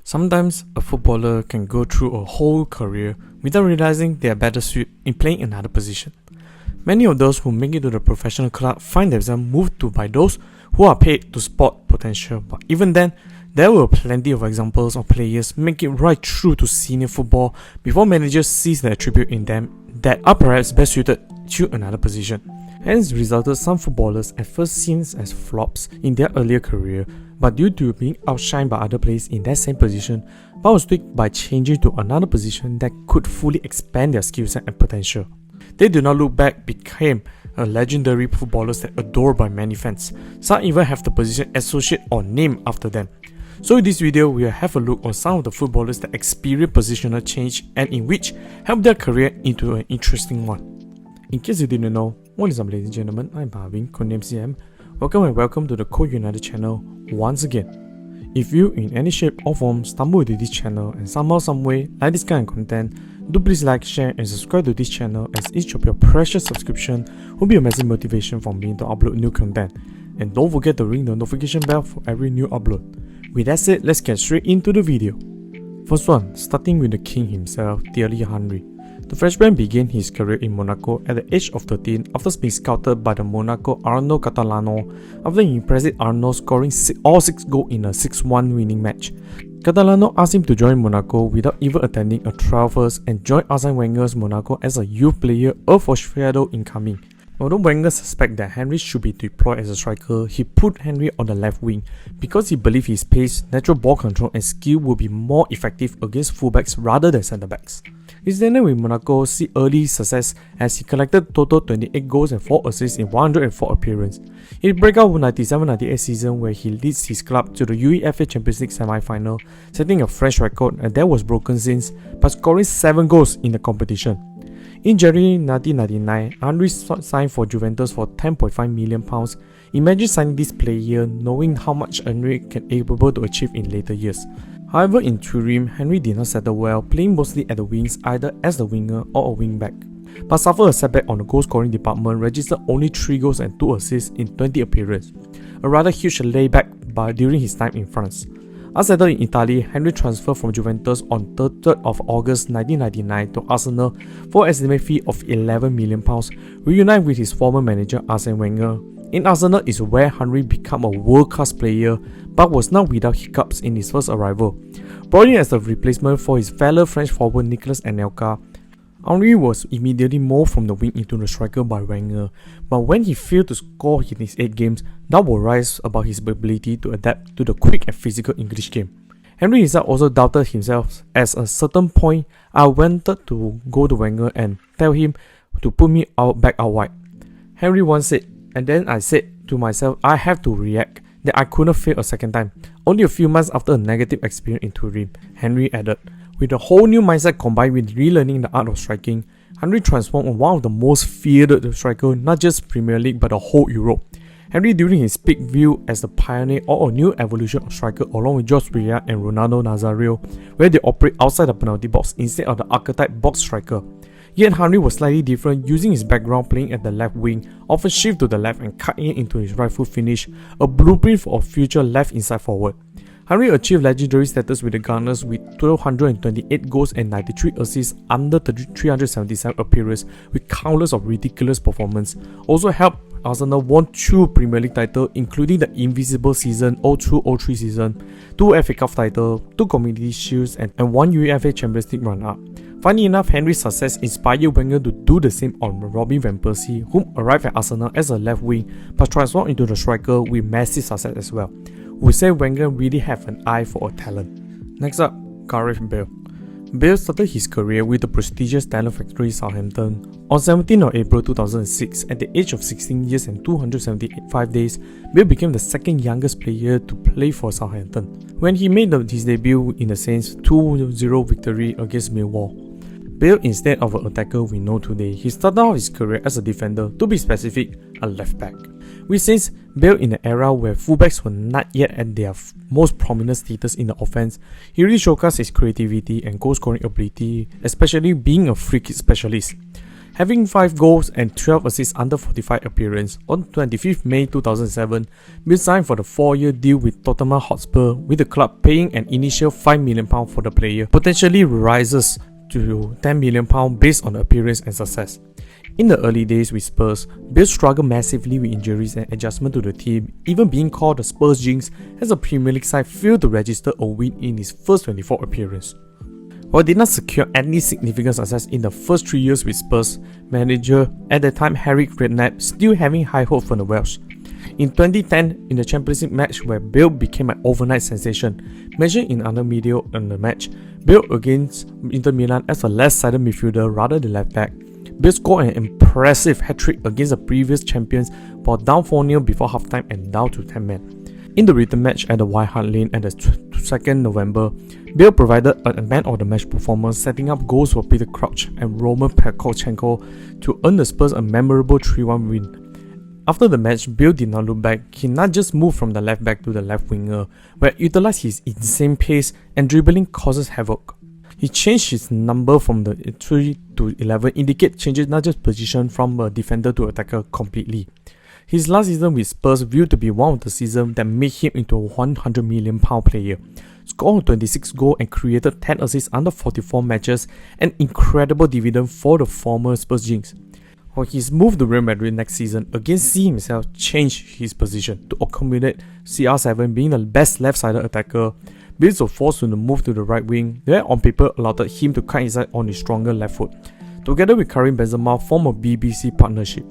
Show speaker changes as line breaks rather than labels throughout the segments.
Sometimes a footballer can go through a whole career without realizing they are better suited in playing another position. Many of those who make it to the professional club find themselves moved to by those who are paid to spot potential, but even then, there were plenty of examples of players make it right through to senior football before managers sees the attribute in them that are perhaps best suited to another position. Hence resulted some footballers at first seen as flops in their earlier career, but due to being outshined by other players in that same position, but was tweaked by changing to another position that could fully expand their skill set and potential. They do not look back, became a legendary footballers that adored by many fans. Some even have the position associated or named after them. So in this video, we will have a look on some of the footballers that experience positional change and in which help their career into an interesting one. In case you didn't know, what is up ladies and gentlemen, I'm Marvin, codename CM. Welcome to the Man Utd channel once again. If you in any shape or form stumble into this channel and somehow some way like this kind of content, do please like, share and subscribe to this channel, as each of your precious subscription will be a massive motivation for me to upload new content. And don't forget to ring the notification bell for every new upload. With that said, let's get straight into the video. First one, starting with the king himself, Thierry Henry. The Frenchman began his career in Monaco at the age of 13 after being scouted by the Monaco Arnaud Catalano after an impressive Arnaud scoring all 6 goals in a 6-1 winning match. Catalano asked him to join Monaco without even attending a trial first and joined Arsene Wenger's Monaco as a youth player, a foreshadow incoming. Although Wenger suspected that Henry should be deployed as a striker, he put Henry on the left wing because he believed his pace, natural ball control and skill would be more effective against fullbacks rather than centre-backs. His tenure with Monaco see early success as he collected total 28 goals and 4 assists in 104 appearances. His breakout 97-98 season where he leads his club to the UEFA Champions League semi-final, setting a fresh record that was broken since, but scoring 7 goals in the competition. In January 1999, Henry signed for Juventus for £10.5 million. Imagine signing this player knowing how much Henry can able to achieve in later years. However, in Turin, Henry did not settle well, playing mostly at the wings either as the winger or a wing-back, but suffered a setback on the goal-scoring department, registered only 3 goals and 2 assists in 20 appearances, a rather huge layback during his time in France. Unsettled in Italy, Henry transferred from Juventus on 3rd of August 1999 to Arsenal for an estimated fee of £11 million, reunited with his former manager Arsene Wenger. In Arsenal is where Henry became a world-class player, but was not without hiccups in his first arrival. Brought in as a replacement for his fellow French forward Nicolas Anelka, Henry was immediately moved from the wing into the striker by Wenger, but when he failed to score in his 8 games, doubt will rise about his ability to adapt to the quick and physical English game. Henry himself also doubted himself as at a certain point I wanted to go to Wenger and tell him to put me back out wide. Henry once said, and then I said to myself I have to react, that I couldn't fail a second time. Only a few months after a negative experience in Turin, Henry added. With a whole new mindset combined with relearning the art of striking, Henry transformed into one of the most feared strikers not just Premier League but the whole Europe. Henry during his peak viewed as the pioneer of a new evolution of striker along with George Weah and Ronaldo Nazario, where they operate outside the penalty box instead of the archetype box striker. Yet Henry was slightly different, using his background playing at the left wing, often shift to the left and cut in into his right foot finish, a blueprint for a future left inside forward. Henry achieved legendary status with the Gunners with 1,228 goals and 93 assists under 377 appearances with countless of ridiculous performances. Also helped Arsenal won 2 Premier League titles, including the Invisible season 02-03 season, 2 FA Cup titles, 2 Community Shields and 1 UEFA Champions League run-up. Funny enough, Henry's success inspired Wenger to do the same on Robin van Persie, whom arrived at Arsenal as a left wing but transformed into the striker with massive success as well. We say Wenger really have an eye for a talent. Next up, Gareth Bale. Bale started his career with the prestigious talent factory Southampton. On 17th of April 2006, at the age of 16 years and 275 days, Bale became the second youngest player to play for Southampton, when he made his debut in the Saints' 2-0 victory against Millwall. Bale, instead of an attacker we know today, he started off his career as a defender, to be specific, a left back. With Saints, Bale in an era where fullbacks were not yet at their most prominent status in the offense, he really showcased his creativity and goal scoring ability, especially being a free kick specialist. Having 5 goals and 12 assists under 45 appearances, on 25th May 2007, Bale signed for the 4-year deal with Tottenham Hotspur, with the club paying an initial £5 million for the player, potentially rises to £10 million based on the appearance and success. In the early days with Spurs, Bale struggled massively with injuries and adjustment to the team, even being called the Spurs jinx as the Premier League side failed to register a win in his first 24 appearances. While he did not secure any significant success in the first 3 years with Spurs, manager at the time Harry Redknapp still having high hope for the Welsh. In 2010, in the Champions League match where Bale became an overnight sensation, mentioned in other media on the match, Bale against Inter Milan as a left-sided midfielder rather than left-back. Bale scored an impressive hat-trick against the previous champions while down 4-0 before halftime and down to 10 men. In the return match at the White Hart Lane at the 2nd November, Bale provided a man-of-the-match performance, setting up goals for Peter Crouch and Roman Perkochenko to earn the Spurs a memorable 3-1 win. After the match, Bale did not look back. He not just moved from the left back to the left winger, where he utilized his insane pace and dribbling causes havoc. He changed his number from the 3 to 11, indicate changes not just position from a defender to attacker completely. His last season with Spurs viewed to be one of the seasons that made him into a £100 million player. Scored 26 goals and created 10 assists under 44 matches, an incredible dividend for the former Spurs jinx. While his move to Real Madrid next season again see himself change his position to accommodate CR7 being the best left-sided attacker. Bale was forced to move to the right wing, that on paper allowed him to cut inside on his stronger left foot. Together with Karim Benzema form a BBC partnership.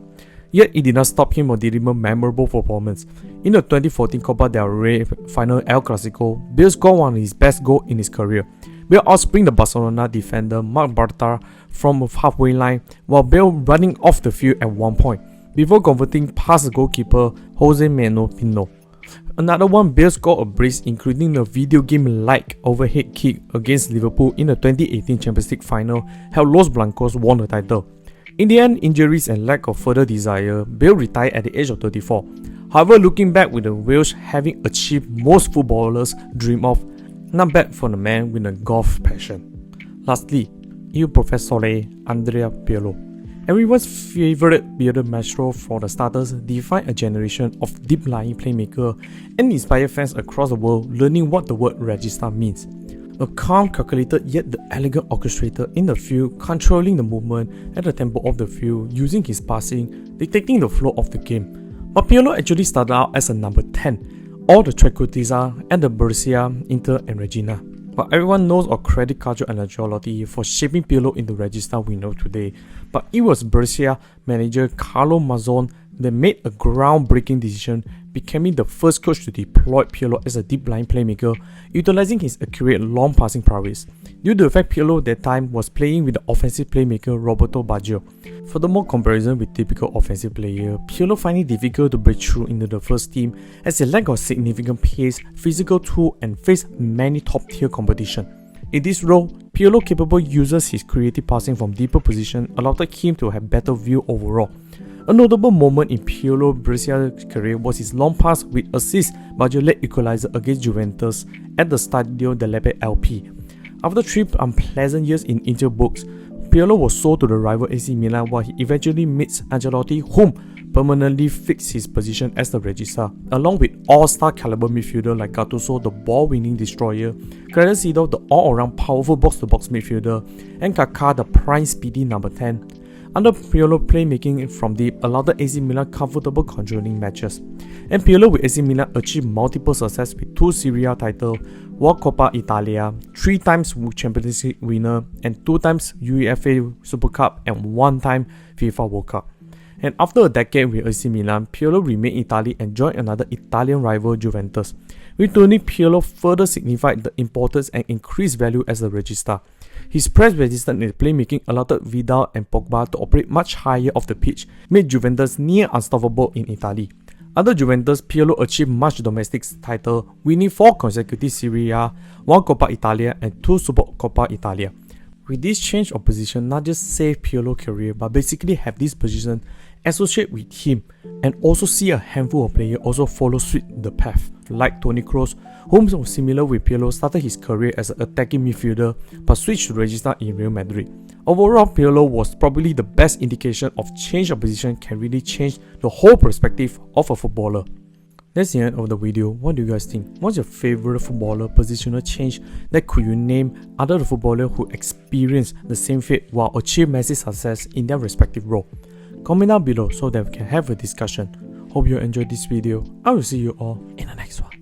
Yet it did not stop him from delivering memorable performance. In the 2014 Copa del Rey final El Clasico, Bale scored one of his best goals in his career. Bale outsprint the Barcelona defender Marc Bartra from a halfway line, while Bale running off the field at one point, before converting past the goalkeeper Jose Manuel Pino. Another one, Bale scored a brace, including the video game-like overhead kick against Liverpool in the 2018 Champions League final, held Los Blancos won the title. In the end, injuries and lack of further desire, Bale retired at the age of 34. However, looking back with the Welsh having achieved most footballers dream of, not bad for the man with a golf passion. Lastly, Il Professore Andrea Pirlo. Everyone's favourite bearded maestro for the starters, defined a generation of deep-lying playmaker and inspired fans across the world learning what the word regista means. A calm, calculated yet the elegant orchestrator in the field, controlling the movement and the tempo of the field, using his passing, dictating the flow of the game. But Pirlo actually started out as a number 10, all the Trequartista and the Borussia, Inter and Regina. But everyone knows or credit Carlo Ancelotti for shaping Pirlo into the regista we know today. But it was Borussia manager Carlo Mazzone that made a groundbreaking decision, becoming the first coach to deploy Pirlo as a deep-lying playmaker, utilizing his accurate long passing prowess, due to the fact Pirlo at that time was playing with the offensive playmaker Roberto Baggio. Furthermore, comparison with typical offensive player, Pirlo finding it difficult to break through into the first team as he lacked of significant pace, physical tool and faced many top-tier competition. In this role, Pirlo capable uses his creative passing from deeper position, allowed him to have better view overall. A notable moment in Pirlo's Borussia career was his long pass with assist Baggio-led equalizer against Juventus at the Stadio dell'Ape LP. After 3 unpleasant years in Inter books, Pirlo was sold to the rival AC Milan while he eventually meets Ancelotti, whom permanently fixed his position as the regista, along with all-star caliber midfielder like Gattuso, the ball-winning destroyer, Crescido, the all-around powerful box-to-box midfielder, and Kaká, the prime speedy number 10. Under Pirlo, playmaking from deep allowed the AC Milan comfortable controlling matches. And Pirlo with AC Milan achieved multiple success with 2 Serie A titles, 1 Coppa Italia, 3 times Champions League winner, and 2 times UEFA Super Cup and 1 time FIFA World Cup. And after a decade with AC Milan, Pirlo remained in Italy and joined another Italian rival Juventus. Returning, Pirlo further signified the importance and increased value as a regista. His press resistance in playmaking allowed Vidal and Pogba to operate much higher off the pitch, made Juventus near unstoppable in Italy. Under Juventus, Pirlo achieved much domestic title, winning 4 consecutive Serie A, 1 Coppa Italia and 2 Supercoppa Italia. With this change of position, not just saved Pirlo's career, but basically have this position associate with him, and also see a handful of players also follow suit the path, like Toni Kroos, whom was similar with Pirlo, started his career as an attacking midfielder but switched to register in Real Madrid. Overall, Pirlo was probably the best indication of change of position can really change the whole perspective of a footballer. That's the end of the video. What do you guys think? What's your favorite footballer positional change that could you name other footballers who experienced the same fate while achieve massive success in their respective role? Comment down below so that we can have a discussion. Hope you enjoyed this video. I will see you all in the next one.